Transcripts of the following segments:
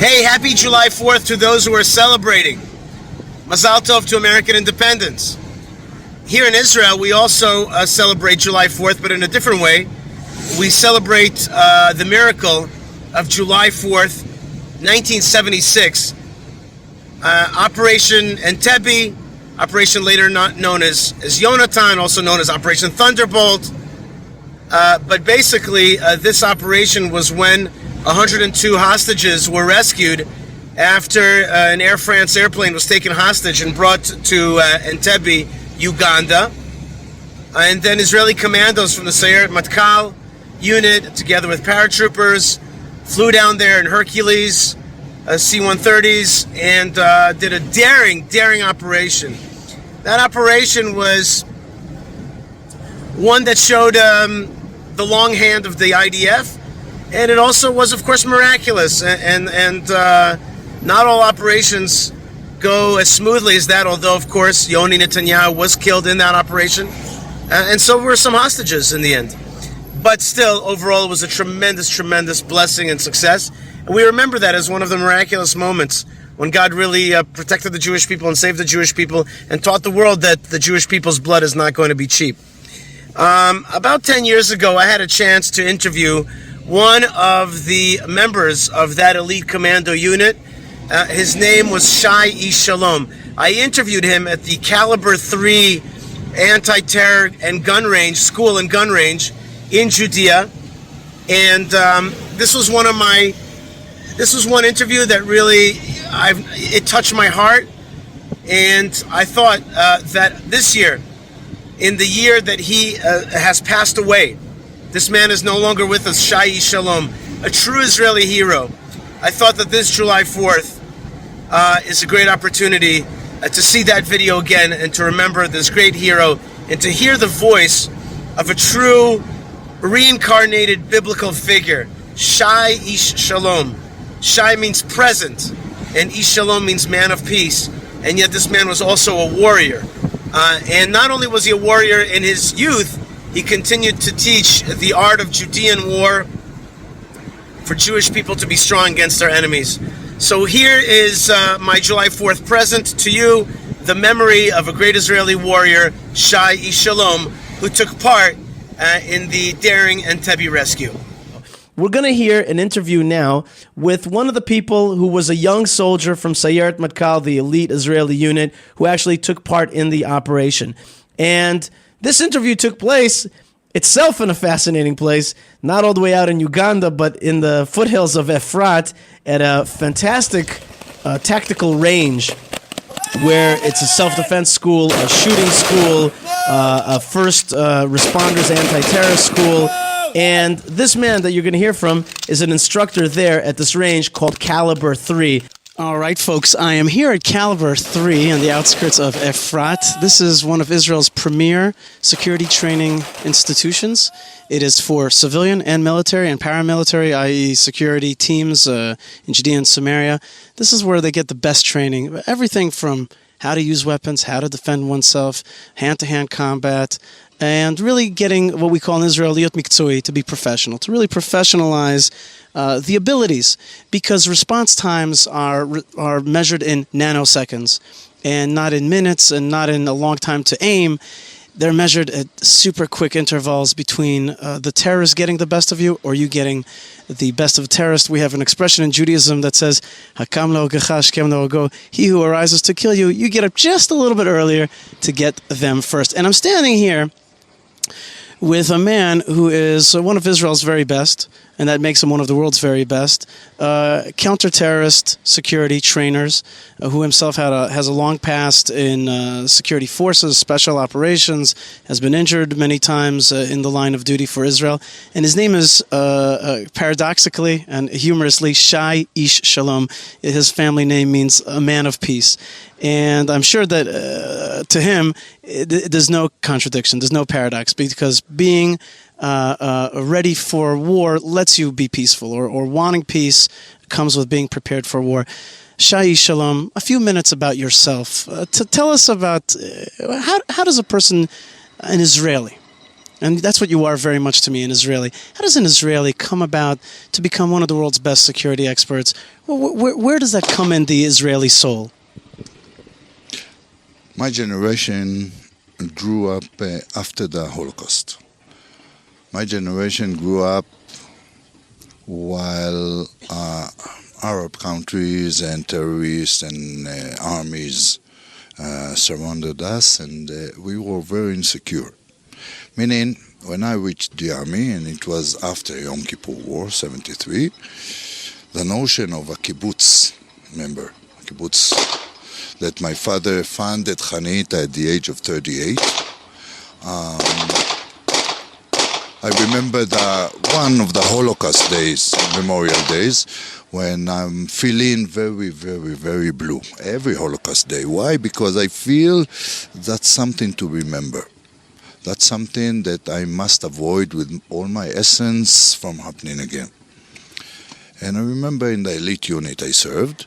Hey, happy July 4th to those who are celebrating. Mazal Tov to American independence. Here in Israel, we also celebrate July 4th, but in a different way. We celebrate the miracle of July 4th, 1976. Operation Entebbe, operation later not known as Yonatan, also known as Operation Thunderbolt. But basically, this operation was when 102 hostages were rescued after an Air France airplane was taken hostage and brought to Entebbe, Uganda. And then Israeli commandos from the Sayeret Matkal unit, together with paratroopers, flew down there in Hercules, C-130s, and did a daring operation. That operation was one that showed the long hand of the IDF, and it also was, of course, miraculous. And not all operations go as smoothly as that, although, of course, Yoni Netanyahu was killed in that operation, and so were some hostages in the end. But still, overall, it was a tremendous blessing and success. And we remember that as one of the miraculous moments when God really protected the Jewish people and saved the Jewish people and taught the world that the Jewish people's blood is not going to be cheap. About 10 years ago, I had a chance to interview one of the members of that elite commando unit. His name was Shai Ish Shalom. I interviewed him at the Caliber 3 anti-terror and gun range, school and gun range in Judea. And this was one interview that really, it touched my heart. And I thought that this year, in the year that he has passed away, this man is no longer with us, Shai Ish Shalom, a true Israeli hero. I thought that this July 4th is a great opportunity to see that video again and to remember this great hero and to hear the voice of a true reincarnated biblical figure, Shai Ish Shalom. Shai means present, and Ish Shalom means man of peace. And yet this man was also a warrior. And not only was he a warrior in his youth, he continued to teach the art of Judean war for Jewish people to be strong against their enemies. So here is my July 4th present to you, the memory of a great Israeli warrior, Shai Ish Shalom, who took part in the daring Entebbe rescue. We're going to hear an interview now with one of the people who was a young soldier from Sayeret Matkal, the elite Israeli unit, who actually took part in the operation. And this interview took place itself in a fascinating place, not all the way out in Uganda, but in the foothills of Efrat at a fantastic tactical range where it's a self-defense school, a shooting school, a first responders anti-terror school. And this man that you're going to hear from is an instructor there at this range called Caliber 3. All right, folks, I am here at Caliber 3 on the outskirts of Efrat. This is one of Israel's premier security training institutions. It is for civilian and military and paramilitary, i.e. security teams in Judea and Samaria. This is where they get the best training. Everything from how to use weapons, how to defend oneself, hand-to-hand combat, and really getting what we call in Israel liot miktsui, to be professional, to really professionalize the abilities, because response times are measured in nanoseconds and not in minutes and not in a long time to aim. They're measured at super quick intervals between the terrorist getting the best of you or you getting the best of a terrorist. We have an expression in Judaism that says, Hakam la'ogecha shkem la'ogo, he who arises to kill you, you get up just a little bit earlier to get them first. And I'm standing here with a man who is one of Israel's very best, and that makes him one of the world's very best, counter-terrorist security trainers, who himself has a long past in security forces, special operations, has been injured many times in the line of duty for Israel. And his name is, paradoxically and humorously, Shai Ish Shalom. His family name means a man of peace. And I'm sure that to him, there's no contradiction, there's no paradox, because being ready for war lets you be peaceful, or wanting peace comes with being prepared for war. Shai Ish Shalom, a few minutes about yourself. To tell us about how does a person, an Israeli, And that's what you are very much to me, an Israeli. How does an Israeli come about to become one of the world's best security experts? Where does that come in the Israeli soul? My generation grew up after the Holocaust. My generation grew up while Arab countries and terrorists and armies surrounded us, and we were very insecure. Meaning, when I reached the army, and it was after Yom Kippur War, 73, the notion of a kibbutz, remember, kibbutz, that my father founded Hanita at the age of 38. I remember one of the Holocaust days, memorial days, when I'm feeling very, very, very blue. Every Holocaust day. Why? Because I feel that's something to remember. That's something that I must avoid with all my essence from happening again. And I remember in the elite unit I served,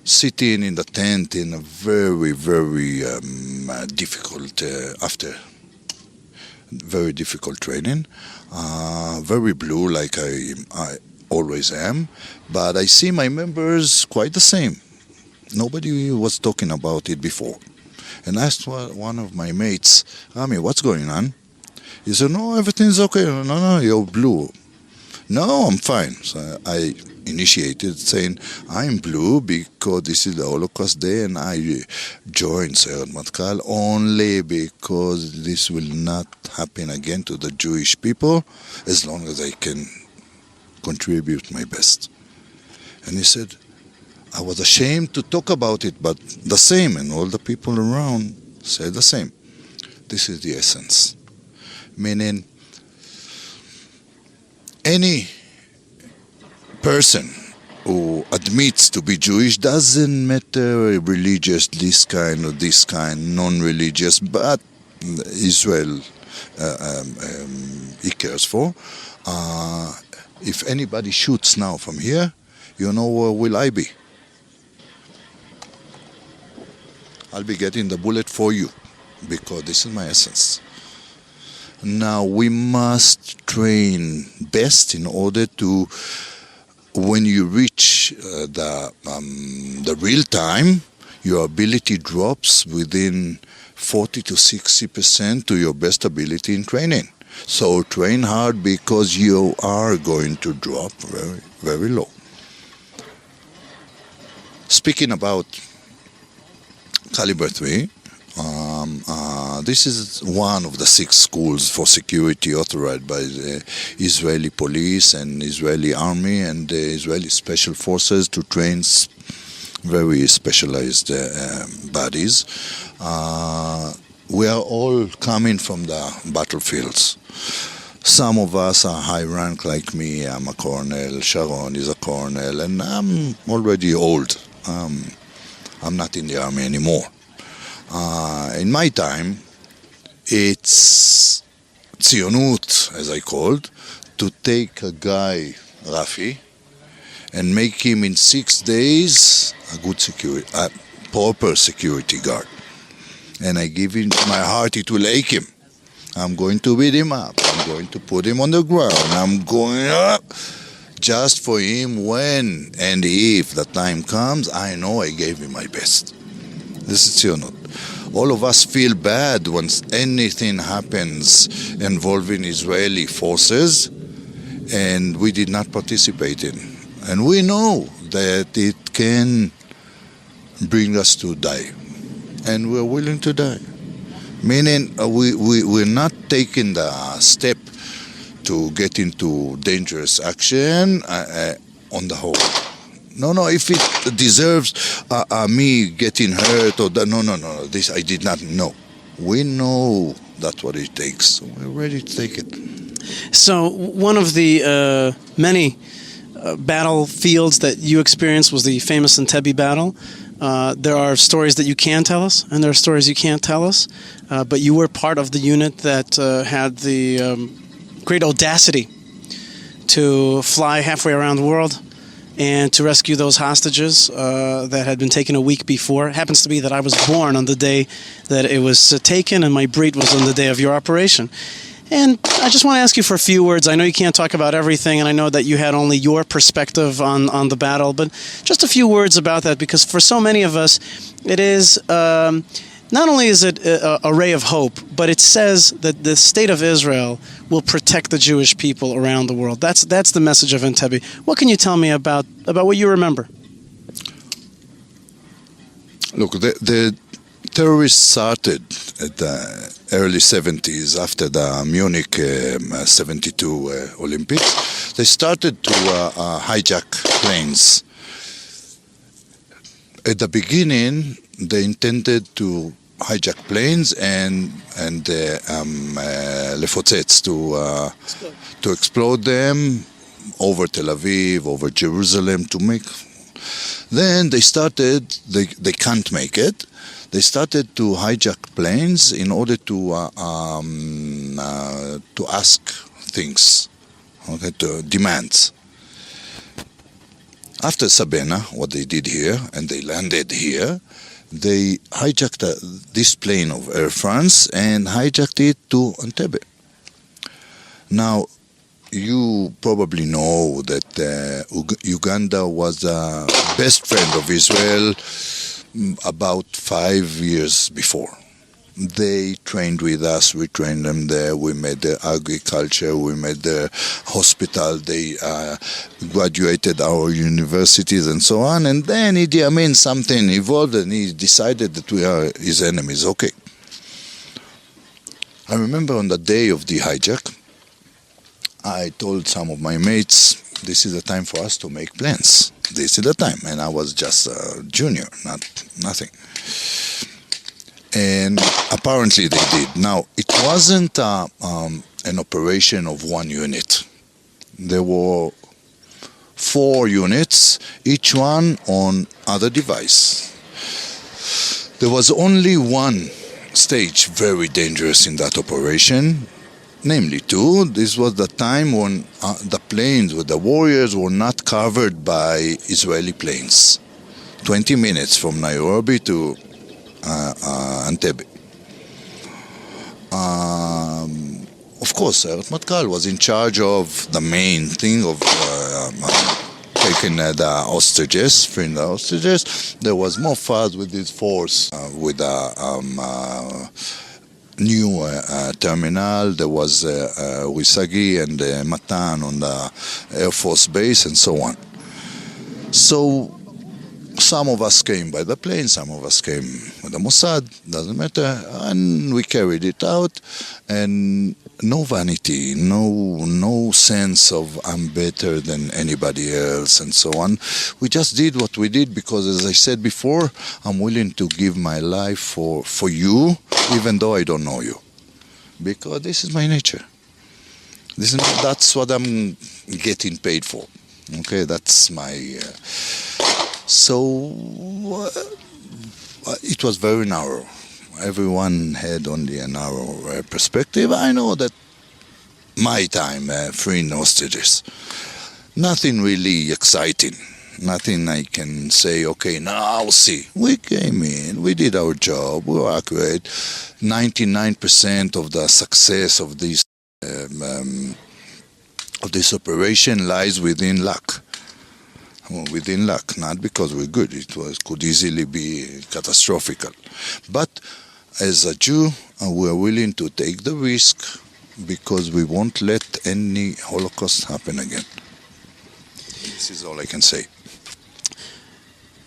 sitting in the tent in a very, very difficult, after very difficult training, very blue like I always am, but I see my members quite the same. Nobody was talking about it before. And I asked one of my mates, Rami, what's going on? He said, no, everything's okay. No, you're blue. No, I'm fine. So I initiated saying, I'm blue because this is the Holocaust Day and I joined Sayeret Matkal only because this will not happen again to the Jewish people as long as I can contribute my best. And he said, I was ashamed to talk about it, but the same, and all the people around said the same. This is the essence. Meaning, any person who admits to be Jewish, doesn't matter religious, this kind or this kind, non-religious, but Israel he cares for. If anybody shoots now from here, you know where will I be? I'll be getting the bullet for you, because this is my essence. Now we must train best in order to, when you reach the real time, your ability drops within 40 to 60% to your best ability in training. So train hard because you are going to drop very, very low. Speaking about Caliber 3, this is one of the 6 schools for security authorized by the Israeli police and Israeli army and the Israeli special forces to train very specialized bodies. We are all coming from the battlefields. Some of us are high rank like me. I'm a colonel, Sharon is a colonel, and I'm already old. I'm not in the army anymore. In my time, it's tzionut, as I called, to take a guy, Rafi, and make him in 6 days a good security, a proper security guard. And I give him my heart, it will ache him. I'm going to beat him up. I'm going to put him on the ground. I'm going up. Just for him, when and if the time comes, I know I gave him my best. This is tzionut. All of us feel bad when anything happens involving Israeli forces and we did not participate in. And we know that it can bring us to die. And we're willing to die. Meaning we're not taking the step to get into dangerous action on the whole. No, if it deserves me getting hurt or that, no, this I did not know. We know that's what it takes. So we're ready to take it. So one of the many battlefields that you experienced was the famous Entebbe battle. There are stories that you can tell us, and there are stories you can't tell us. But you were part of the unit that had the great audacity to fly halfway around the world and to rescue those hostages that had been taken a week before. It happens to be that I was born on the day that it was taken, and my brit was on the day of your operation. And I just want to ask you for a few words. I know you can't talk about everything, and I know that you had only your perspective on the battle, but just a few words about that, because for so many of us, it is not only is it a ray of hope, but it says that the state of Israel will protect the Jewish people around the world. That's the message of Entebbe. What can you tell me about what you remember? Look, the terrorists started at the early 70s after the Munich 72 Olympics. They started to hijack planes. At the beginning, they intended to hijack planes and lefotzetz, to explode them over Tel Aviv, over Jerusalem, to make. Then they started. They can't make it. They started to hijack planes in order to ask things, okay, to demands. After Sabena, what they did here, and they landed here, they hijacked this plane of Air France and hijacked it to Entebbe. Now, you probably know that Uganda was the best friend of Israel about 5 years before. They trained with us, we trained them there, we made their agriculture, we made their hospital, they graduated our universities and so on, and then Idi Amin, something evolved and he decided that we are his enemies. Okay. I remember on the day of the hijack, I told some of my mates, this is the time for us to make plans. This is the time. And I was just a junior, nothing. And apparently they did. Now, it wasn't an operation of one unit. There were 4 units, each one on other device. There was only one stage very dangerous in that operation, namely 2. This was the time when the planes with the warriors were not covered by Israeli planes. 20 minutes from Nairobi to Entebbe. Of course, Sayeret Matkal was in charge of the main thing of taking the hostages, freeing the hostages. There was more fuss with this force, with the new terminal. There was Wisagi and Matan on the Air Force Base and so on. So some of us came by the plane, some of us came with the Mossad, doesn't matter, and we carried it out, and no vanity, no sense of I'm better than anybody else and so on. We just did what we did because, as I said before, I'm willing to give my life for you, even though I don't know you, because this is my nature. That's what I'm getting paid for. Okay, that's my... So it was very narrow. Everyone had only a narrow perspective. I know that my time freeing hostages, nothing really exciting. Nothing I can say, okay, now I'll see. We came in, we did our job, we were accurate. 99% of the success of this operation lies within luck. Within luck, not because we're good. It could easily be catastrophic. But as a Jew, we're willing to take the risk because we won't let any Holocaust happen again. This is all I can say.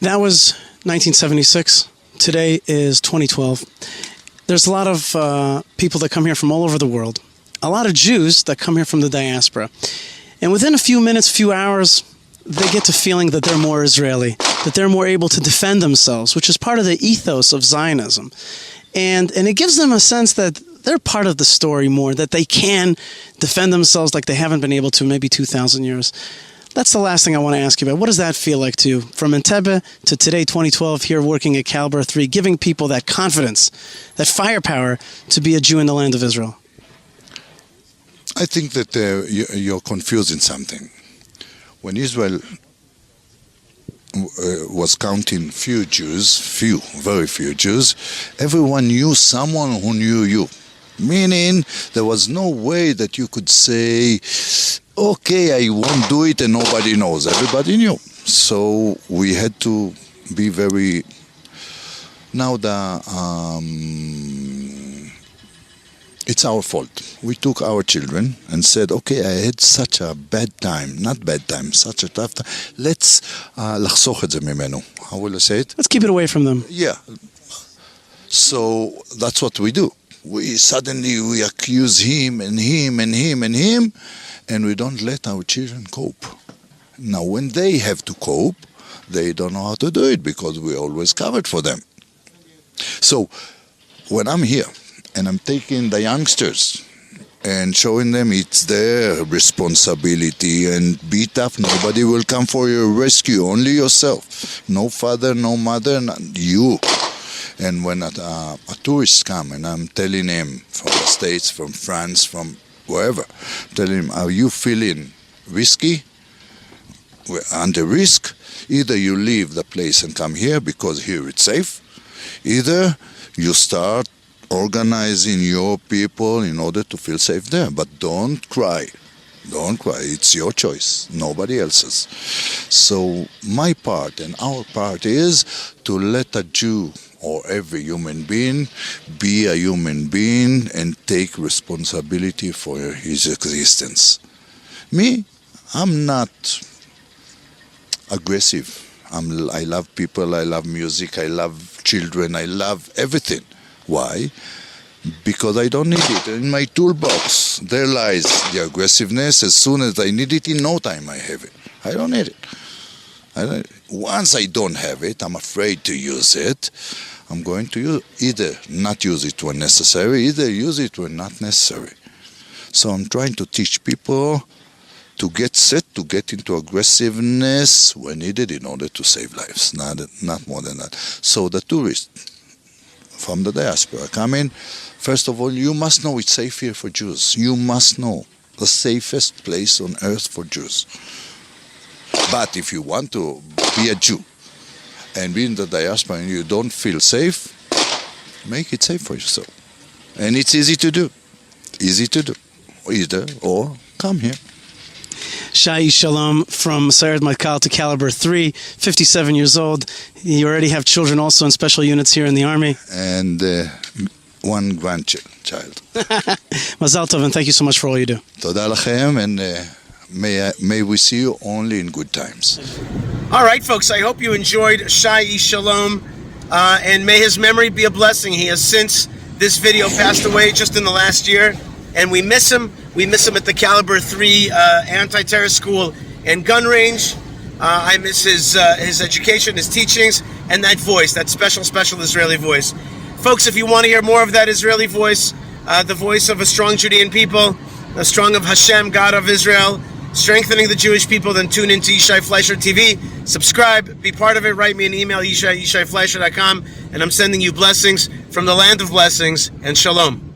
That was 1976. Today is 2012. There's a lot of people that come here from all over the world. A lot of Jews that come here from the diaspora. And within a few minutes, few hours, they get to feeling that they're more Israeli, that they're more able to defend themselves, which is part of the ethos of Zionism. And it gives them a sense that they're part of the story more, that they can defend themselves like they haven't been able to in maybe 2,000 years. That's the last thing I want to ask you about. What does that feel like to you? From Entebbe to today, 2012, here working at Caliber 3, giving people that confidence, that firepower to be a Jew in the land of Israel. I think that you're confusing something. When Israel was counting very few Jews, everyone knew someone who knew you. Meaning, there was no way that you could say, okay, I won't do it and nobody knows. Everybody knew. So we had to be very... Now it's our fault. We took our children and said, okay, I had such a bad time, not bad time, such a tough time. Let's לחסוך את זה ממנו. How will I say it? Let's keep it away from them. Yeah. So that's what we do. We accuse him and him and him and him, and we don't let our children cope. Now, when they have to cope, they don't know how to do it because we always covered for them. So when I'm here and I'm taking the youngsters and showing them it's their responsibility and be tough, nobody will come for your rescue, only yourself. No father, no mother, you. And when a tourist come and I'm telling him from the States, from France, from wherever, telling him, are you feeling risky? We're under risk. Either you leave the place and come here because here it's safe. Either you start organizing your people in order to feel safe there. But don't cry. Don't cry. It's your choice, nobody else's. So my part and our part is to let a Jew or every human being be a human being and take responsibility for his existence. Me, I'm not aggressive. I love people, I love music, I love children, I love everything. Why? Because I don't need it. In my toolbox, there lies the aggressiveness. As soon as I need it, in no time I have it. I don't need it. Once I don't have it, I'm afraid to use it. I'm going to either not use it when necessary, either use it when not necessary. So I'm trying to teach people to get set, to get into aggressiveness when needed in order to save lives, not more than that. So the tourists from the diaspora come in. First of all, you must know it's safe here for Jews. You must know the safest place on earth for Jews. But if you want to be a Jew and be in the diaspora and you don't feel safe, make it safe for yourself. And it's easy to do. Easy to do. Either or come here. Shai Ish Shalom from Sayeret Matkal to Caliber 3, 57 years old. You already have children also in special units here in the Army. And one grandchild. Mazal Tov, and thank you so much for all you do. Toda lachem, and may we see you only in good times. All right, folks, I hope you enjoyed Shai Ish Shalom, and may his memory be a blessing. He has since this video passed away just in the last year, and we miss him. We miss him at the Caliber 3 anti-terror school and gun range. I miss his education, his teachings, and that voice, that special Israeli voice. Folks, if you want to hear more of that Israeli voice, the voice of a strong Judean people, the strong of Hashem, God of Israel, strengthening the Jewish people, then tune into Yishai Fleisher TV. Subscribe, be part of it. Write me an email, yishai@yishaifleisher.com, and I'm sending you blessings from the land of blessings, and shalom.